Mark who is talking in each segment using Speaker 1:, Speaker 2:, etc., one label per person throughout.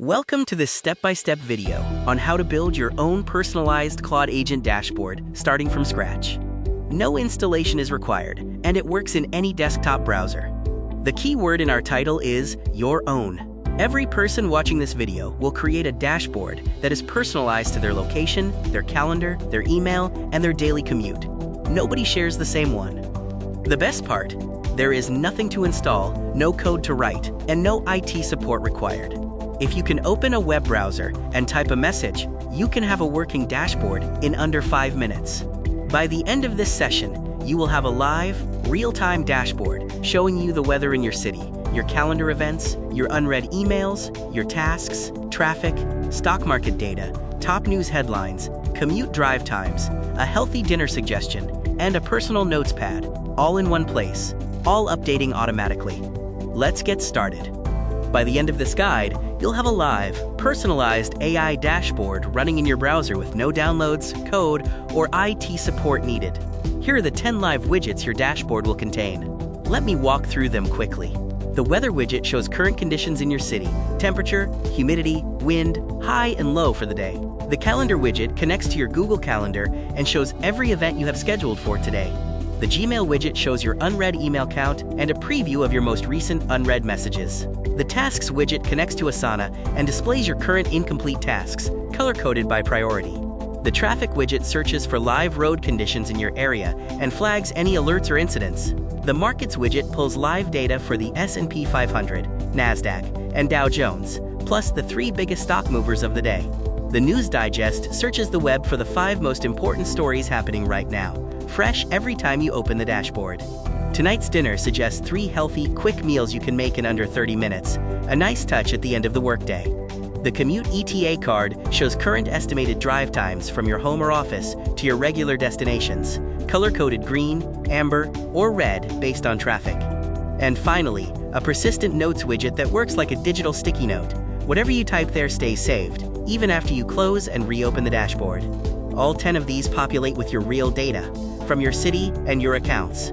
Speaker 1: Welcome to this step-by-step video on how to build your own personalized Claude agent dashboard starting from scratch. No installation is required, and it works in any desktop browser. The key word in our title is your own. Every person watching this video will create a dashboard that is personalized to their location, their calendar, their email, and their daily commute. Nobody shares the same one. The best part, there is nothing to install, no code to write, and no IT support required. If you can open a web browser and type a message, you can have a working dashboard in under 5 minutes. By the end of this session, you will have a live, real-time dashboard showing you the weather in your city, your calendar events, your unread emails, your tasks, traffic, stock market data, top news headlines, commute drive times, a healthy dinner suggestion, and a personal notes pad, all in one place, all updating automatically. Let's get started. By the end of this guide, you'll have a live, personalized AI dashboard running in your browser with no downloads, code, or IT support needed. Here are the 10 live widgets your dashboard will contain. Let me walk through them quickly. The weather widget shows current conditions in your city, temperature, humidity, wind, high and low for the day. The calendar widget connects to your Google Calendar and shows every event you have scheduled for today. The Gmail widget shows your unread email count and a preview of your most recent unread messages. The Tasks widget connects to Asana and displays your current incomplete tasks, color-coded by priority. The Traffic widget searches for live road conditions in your area and flags any alerts or incidents. The Markets widget pulls live data for the S&P 500, NASDAQ, and Dow Jones, plus the 3 biggest stock movers of the day. The News Digest searches the web for the 5 most important stories happening right now, fresh every time you open the dashboard. Tonight's dinner suggests 3 healthy, quick meals you can make in under 30 minutes, a nice touch at the end of the workday. The Commute ETA card shows current estimated drive times from your home or office to your regular destinations, color-coded green, amber, or red based on traffic. And finally, a persistent notes widget that works like a digital sticky note. Whatever you type there stays saved, even after you close and reopen the dashboard. All 10 of these populate with your real data, from your city and your accounts.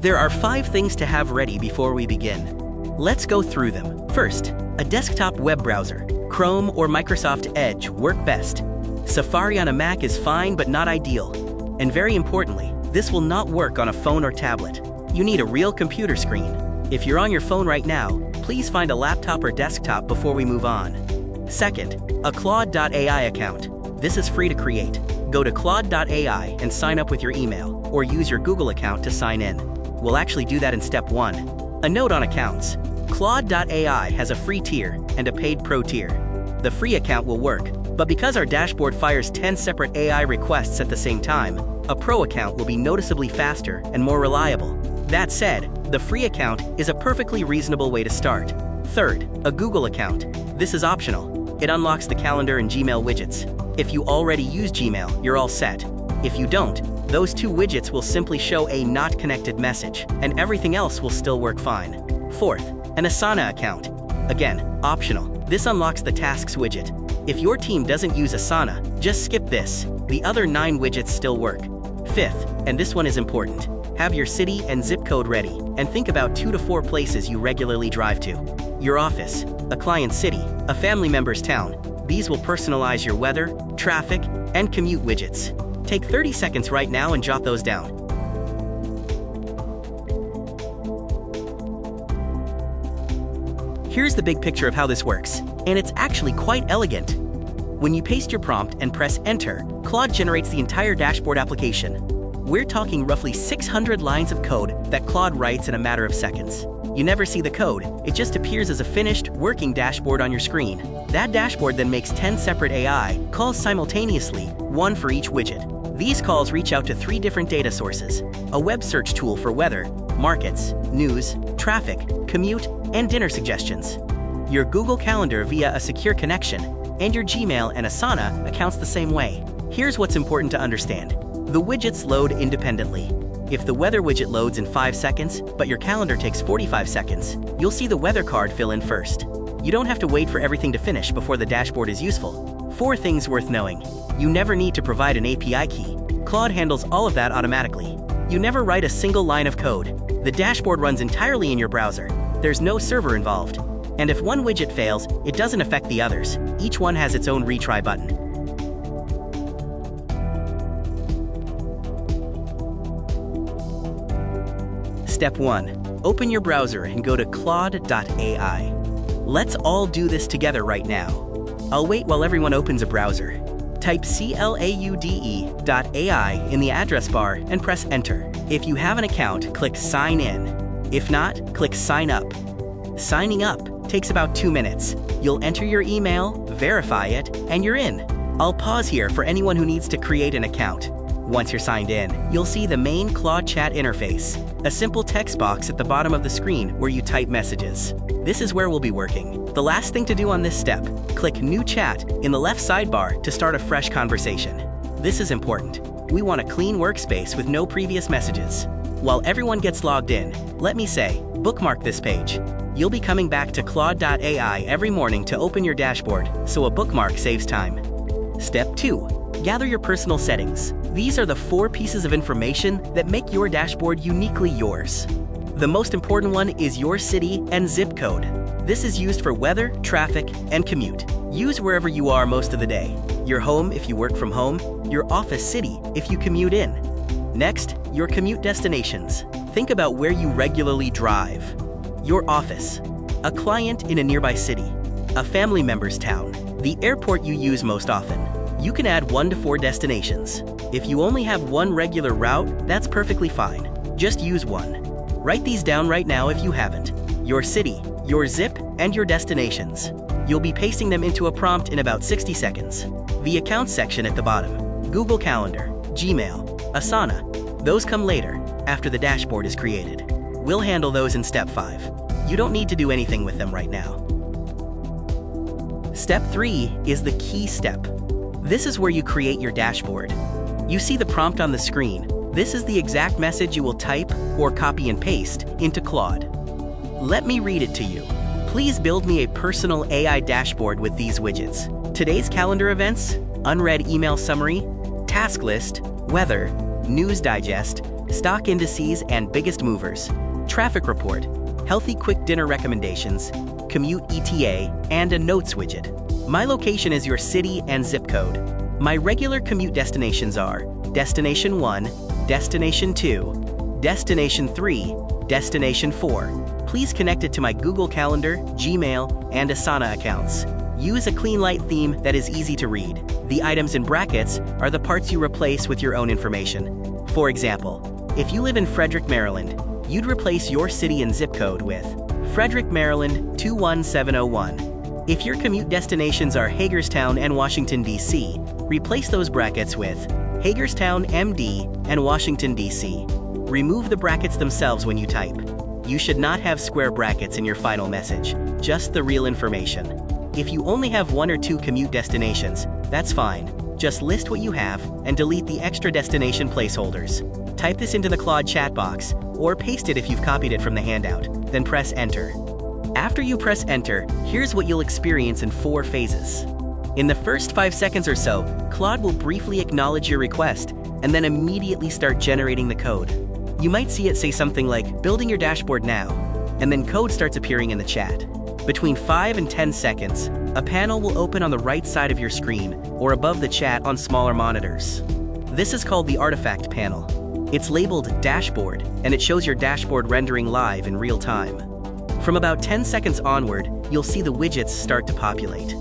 Speaker 1: There are 5 things to have ready before we begin. Let's go through them. First, a desktop web browser. Chrome or Microsoft Edge work best. Safari on a Mac is fine but not ideal. And very importantly, this will not work on a phone or tablet. You need a real computer screen. If you're on your phone right now, please find a laptop or desktop before we move on. Second, a Claude.ai account. This is free to create. Go to Claude.ai and sign up with your email, or use your Google account to sign in. We'll actually do that in step 1. A note on accounts. Claude.ai has a free tier and a paid pro tier. The free account will work, but because our dashboard fires 10 separate AI requests at the same time, a pro account will be noticeably faster and more reliable. That said, the free account is a perfectly reasonable way to start. Third, a Google account. This is optional. It unlocks the calendar and Gmail widgets. If you already use Gmail, you're all set. If you don't, those 2 widgets will simply show a not connected message, and everything else will still work fine. Fourth, an Asana account. Again, optional. This unlocks the Tasks widget. If your team doesn't use Asana, just skip this. The other 9 widgets still work. Fifth, and this one is important, have your city and zip code ready, and think about 2 to 4 places you regularly drive to. Your office, a client's city, a family member's town. These will personalize your weather, traffic, and commute widgets. Take 30 seconds right now and jot those down. Here's the big picture of how this works, and it's actually quite elegant. When you paste your prompt and press enter, Claude generates the entire dashboard application. We're talking roughly 600 lines of code that Claude writes in a matter of seconds. You never see the code, it just appears as a finished, working dashboard on your screen. That dashboard then makes 10 separate AI calls simultaneously, 1 for each widget. These calls reach out to 3 different data sources: a web search tool for weather, markets, news, traffic, commute, and dinner suggestions, your Google Calendar via a secure connection, and your Gmail and Asana accounts the same way. Here's what's important to understand. The widgets load independently. If the weather widget loads in 5 seconds, but your calendar takes 45 seconds, you'll see the weather card fill in first. You don't have to wait for everything to finish before the dashboard is useful. 4 things worth knowing. You never need to provide an API key. Claude handles all of that automatically. You never write a single line of code. The dashboard runs entirely in your browser. There's no server involved. And if one widget fails, it doesn't affect the others. Each one has its own retry button. Step 1. Open your browser and go to Claude.ai. Let's all do this together right now. I'll wait while everyone opens a browser. Type Claude.ai in the address bar and press Enter. If you have an account, click Sign In. If not, click Sign Up. Signing up takes about 2 minutes. You'll enter your email, verify it, and you're in. I'll pause here for anyone who needs to create an account. Once you're signed in, you'll see the main Claude chat interface, a simple text box at the bottom of the screen where you type messages. This is where we'll be working. The last thing to do on this step, click New Chat in the left sidebar to start a fresh conversation. This is important. We want a clean workspace with no previous messages. While everyone gets logged in, let me say, bookmark this page. You'll be coming back to Claude.ai every morning to open your dashboard, so a bookmark saves time. Step 2. Gather your personal settings. These are the 4 pieces of information that make your dashboard uniquely yours. The most important one is your city and zip code. This is used for weather, traffic, and commute. Use wherever you are most of the day. Your home if you work from home, your office city if you commute in. Next, your commute destinations. Think about where you regularly drive. Your office, a client in a nearby city, a family member's town, the airport you use most often. You can add 1 to 4 destinations. If you only have one regular route, that's perfectly fine. Just use one. Write these down right now if you haven't. Your city, your zip, and your destinations. You'll be pasting them into a prompt in about 60 seconds. The accounts section at the bottom, Google Calendar, Gmail, Asana. Those come later, after the dashboard is created. We'll handle those in Step 5. You don't need to do anything with them right now. Step 3 is the key step. This is where you create your dashboard. You see the prompt on the screen. This is the exact message you will type or copy and paste into Claude. Let me read it to you. Please build me a personal AI dashboard with these widgets. Today's calendar events, unread email summary, task list, weather, news digest, stock indices and biggest movers, traffic report, healthy quick dinner recommendations, commute ETA, and a notes widget. My location is your city and zip code. My regular commute destinations are Destination 1, Destination 2, Destination 3, Destination 4. Please connect it to my Google Calendar, Gmail, and Asana accounts. Use a clean light theme that is easy to read. The items in brackets are the parts you replace with your own information. For example, if you live in Frederick, Maryland, you'd replace your city and zip code with Frederick, Maryland 21701. If your commute destinations are Hagerstown and Washington, D.C., replace those brackets with Hagerstown, MD, and Washington, D.C. Remove the brackets themselves when you type. You should not have square brackets in your final message, just the real information. If you only have 1 or 2 commute destinations, that's fine. Just list what you have and delete the extra destination placeholders. Type this into the Claude chat box, or paste it if you've copied it from the handout, then press Enter. After you press Enter, here's what you'll experience in 4 phases. In the first 5 seconds or so, Claude will briefly acknowledge your request and then immediately start generating the code. You might see it say something like, building your dashboard now, and then code starts appearing in the chat. Between 5 and 10 seconds, a panel will open on the right side of your screen or above the chat on smaller monitors. This is called the Artifact panel. It's labeled Dashboard, and it shows your dashboard rendering live in real time. From about 10 seconds onward, you'll see the widgets start to populate.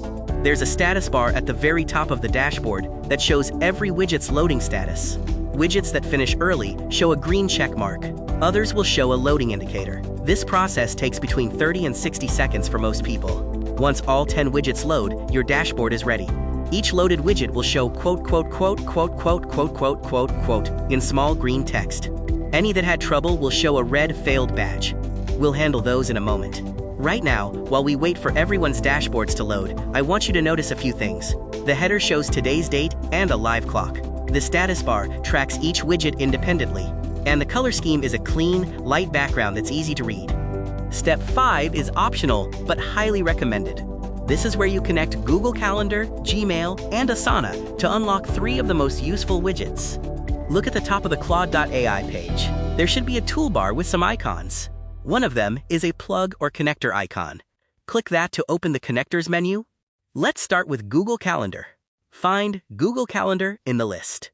Speaker 1: There's a status bar at the very top of the dashboard that shows every widget's loading status. Widgets that finish early show a green check mark. Others will show a loading indicator. This process takes between 30 and 60 seconds for most people. Once all 10 widgets load, your dashboard is ready. Each loaded widget will show quote, quote, quote, quote, quote, quote, quote, quote, quote in small green text. Any that had trouble will show a red failed badge. We'll handle those in a moment. Right now, while we wait for everyone's dashboards to load, I want you to notice a few things. The header shows today's date and a live clock. The status bar tracks each widget independently, and the color scheme is a clean, light background that's easy to read. Step 5 is optional, but highly recommended. This is where you connect Google Calendar, Gmail, and Asana to unlock 3 of the most useful widgets. Look at the top of the Claude.ai page. There should be a toolbar with some icons. One of them is a plug or connector icon. Click that to open the Connectors menu. Let's start with Google Calendar. Find Google Calendar in the list.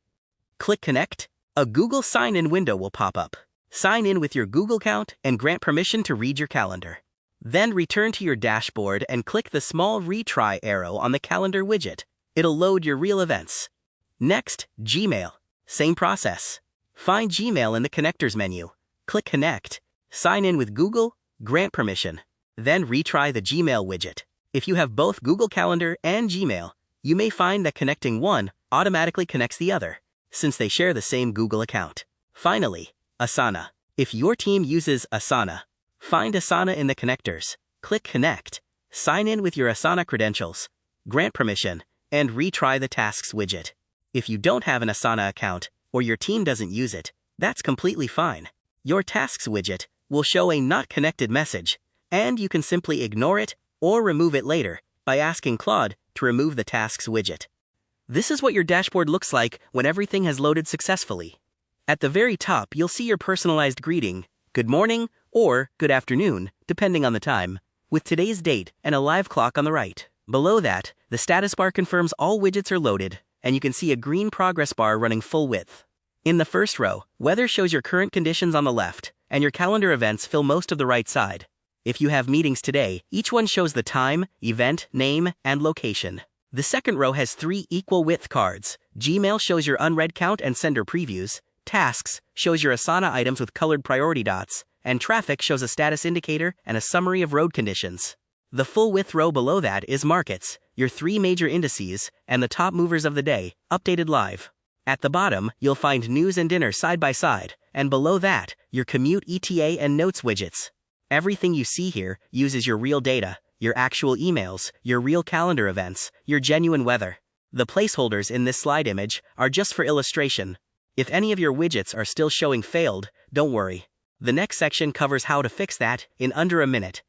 Speaker 1: Click Connect. A Google sign-in window will pop up. Sign in with your Google account and grant permission to read your calendar. Then return to your dashboard and click the small retry arrow on the calendar widget. It'll load your real events. Next, Gmail. Same process. Find Gmail in the Connectors menu. Click Connect. Sign in with Google, grant permission. Then retry the Gmail widget. If you have both Google Calendar and Gmail, you may find that connecting one automatically connects the other, since they share the same Google account. Finally, Asana. If your team uses Asana, find Asana in the Connectors. Click Connect. Sign in with your Asana credentials, grant permission, and retry the Tasks widget. If you don't have an Asana account, or your team doesn't use it, that's completely fine. Your Tasks widget will show a not connected message, and you can simply ignore it or remove it later by asking Claude to remove the Tasks widget. This is what your dashboard looks like when everything has loaded successfully. At the very top, you'll see your personalized greeting, good morning or good afternoon, depending on the time, with today's date and a live clock on the right. Below that, the status bar confirms all widgets are loaded, and you can see a green progress bar running full width. In the first row, weather shows your current conditions on the left, and your calendar events fill most of the right side. If you have meetings today, each one shows the time, event, name, and location. The second row has 3 equal width cards. Gmail shows your unread count and sender previews. Tasks shows your Asana items with colored priority dots. And Traffic shows a status indicator and a summary of road conditions. The full width row below that is Markets, your 3 major indices, and the top movers of the day, updated live. At the bottom, you'll find News and Dinner side by side, and below that, your Commute ETA and Notes widgets. Everything you see here uses your real data, your actual emails, your real calendar events, your genuine weather. The placeholders in this slide image are just for illustration. If any of your widgets are still showing failed, don't worry. The next section covers how to fix that in under a minute.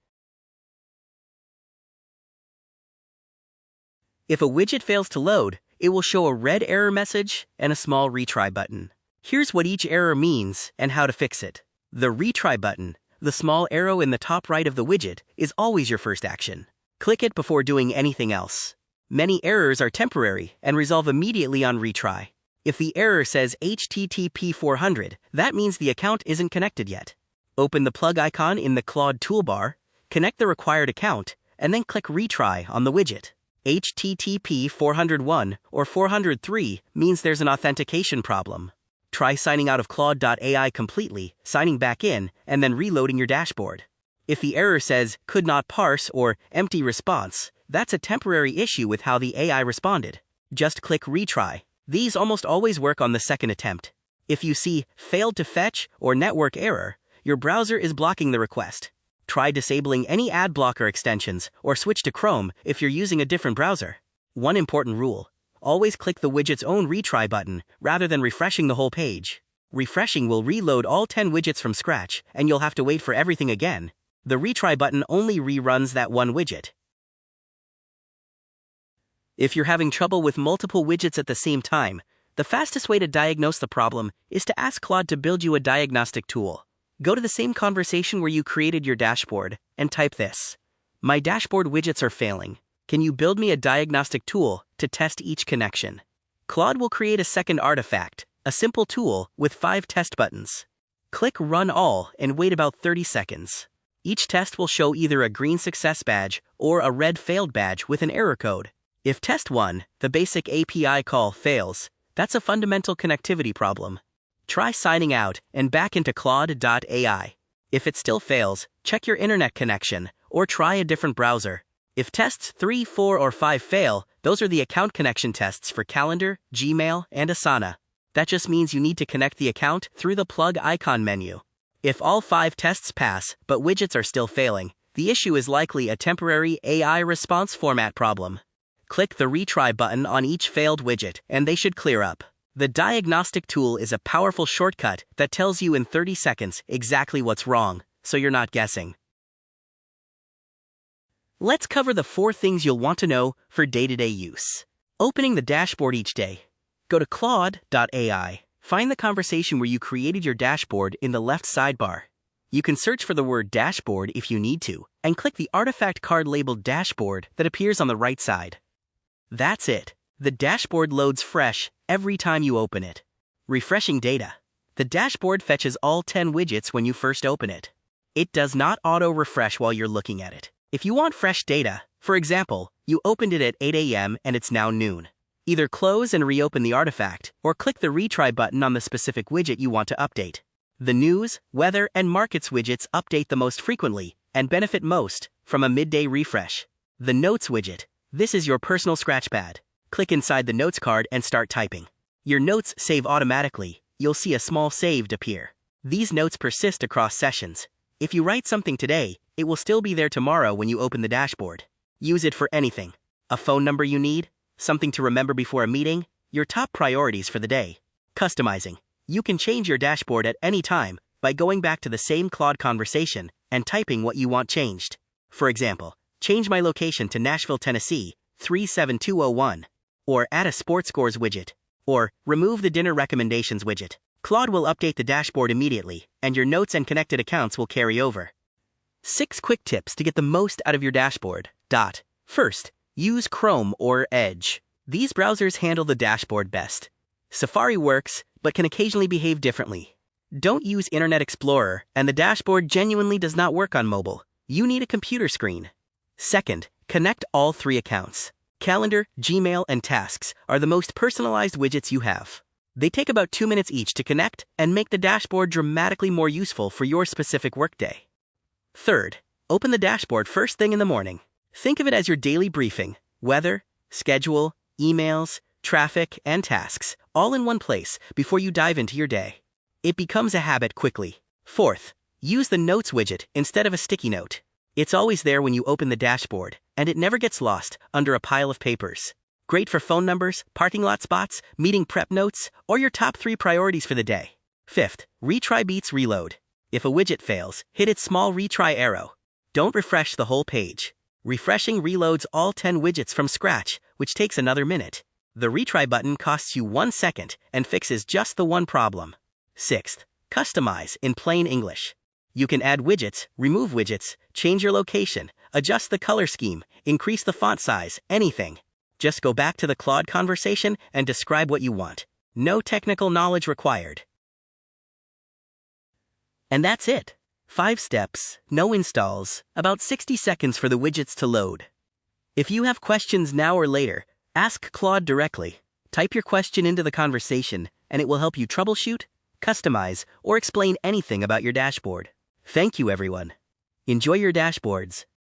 Speaker 1: If a widget fails to load, it will show a red error message and a small retry button. Here's what each error means and how to fix it. The retry button, the small arrow in the top right of the widget, is always your first action. Click it before doing anything else. Many errors are temporary and resolve immediately on retry. If the error says HTTP 400, that means the account isn't connected yet. Open the plug icon in the Claude toolbar, connect the required account, and then click Retry on the widget. HTTP 401 or 403 means there's an authentication problem. Try signing out of Claude.ai completely, signing back in, and then reloading your dashboard. If the error says could not parse or empty response, that's a temporary issue with how the AI responded. Just click Retry. These almost always work on the second attempt. If you see failed to fetch or network error, your browser is blocking the request. Try disabling any ad blocker extensions or switch to Chrome if you're using a different browser. One important rule: always click the widget's own retry button rather than refreshing the whole page. Refreshing will reload all 10 widgets from scratch, and you'll have to wait for everything again. The retry button only reruns that one widget. If you're having trouble with multiple widgets at the same time, the fastest way to diagnose the problem is to ask Claude to build you a diagnostic tool. Go to the same conversation where you created your dashboard and type this: "My dashboard widgets are failing. Can you build me a diagnostic tool to test each connection?" Claude will create a second artifact, a simple tool with 5 test buttons. Click Run All and wait about 30 seconds. Each test will show either a green success badge or a red failed badge with an error code. If test 1, the basic API call, fails, that's a fundamental connectivity problem. Try signing out and back into Claude.ai. If it still fails, check your internet connection or try a different browser. If tests 3, 4, or 5 fail, those are the account connection tests for Calendar, Gmail, and Asana. That just means you need to connect the account through the plug icon menu. If all 5 tests pass but widgets are still failing, the issue is likely a temporary AI response format problem. Click the retry button on each failed widget and they should clear up. The diagnostic tool is a powerful shortcut that tells you in 30 seconds exactly what's wrong, so you're not guessing. Let's cover the 4 things you'll want to know for day-to-day use. Opening the dashboard each day. Go to Claude.ai. Find the conversation where you created your dashboard in the left sidebar. You can search for the word dashboard if you need to, and click the artifact card labeled dashboard that appears on the right side. That's it. The dashboard loads fresh every time you open it. Refreshing data. The dashboard fetches all 10 widgets when you first open it. It does not auto-refresh while you're looking at it. If you want fresh data, for example, you opened it at 8 a.m. and it's now noon. Either close and reopen the artifact, or click the retry button on the specific widget you want to update. The news, weather, and markets widgets update the most frequently and benefit most from a midday refresh. The Notes widget. This is your personal scratchpad. Click inside the Notes card and start typing. Your notes save automatically. You'll see a small saved appear. These notes persist across sessions. If you write something today, it will still be there tomorrow when you open the dashboard. Use it for anything. A phone number you need, something to remember before a meeting, your top priorities for the day. Customizing. You can change your dashboard at any time by going back to the same Claude conversation and typing what you want changed. For example, change my location to Nashville, Tennessee, 37201. Or add a sports scores widget. Or remove the dinner recommendations widget. Claude will update the dashboard immediately, and your notes and connected accounts will carry over. 6 quick tips to get the most out of your dashboard. First, use Chrome or Edge. These browsers handle the dashboard best. Safari works, but can occasionally behave differently. Don't use Internet Explorer, and the dashboard genuinely does not work on mobile. You need a computer screen. Second, connect all 3 accounts. Calendar, Gmail, and Tasks are the most personalized widgets you have. They take about 2 minutes each to connect and make the dashboard dramatically more useful for your specific workday. Third, open the dashboard first thing in the morning. Think of it as your daily briefing: weather, schedule, emails, traffic, and tasks, all in one place before you dive into your day. It becomes a habit quickly. Fourth, use the Notes widget instead of a sticky note. It's always there when you open the dashboard, and it never gets lost under a pile of papers. Great for phone numbers, parking lot spots, meeting prep notes, or your top 3 priorities for the day. Fifth, retry beats reload. If a widget fails, hit its small retry arrow. Don't refresh the whole page. Refreshing reloads all 10 widgets from scratch, which takes another minute. The retry button costs you 1 second and fixes just the one problem. Sixth, customize in plain English. You can add widgets, remove widgets, change your location, adjust the color scheme, increase the font size, anything. Just go back to the Claude conversation and describe what you want. No technical knowledge required. And that's it. 5 steps, no installs, about 60 seconds for the widgets to load. If you have questions now or later, ask Claude directly. Type your question into the conversation, and it will help you troubleshoot, customize, or explain anything about your dashboard. Thank you, everyone. Enjoy your dashboards.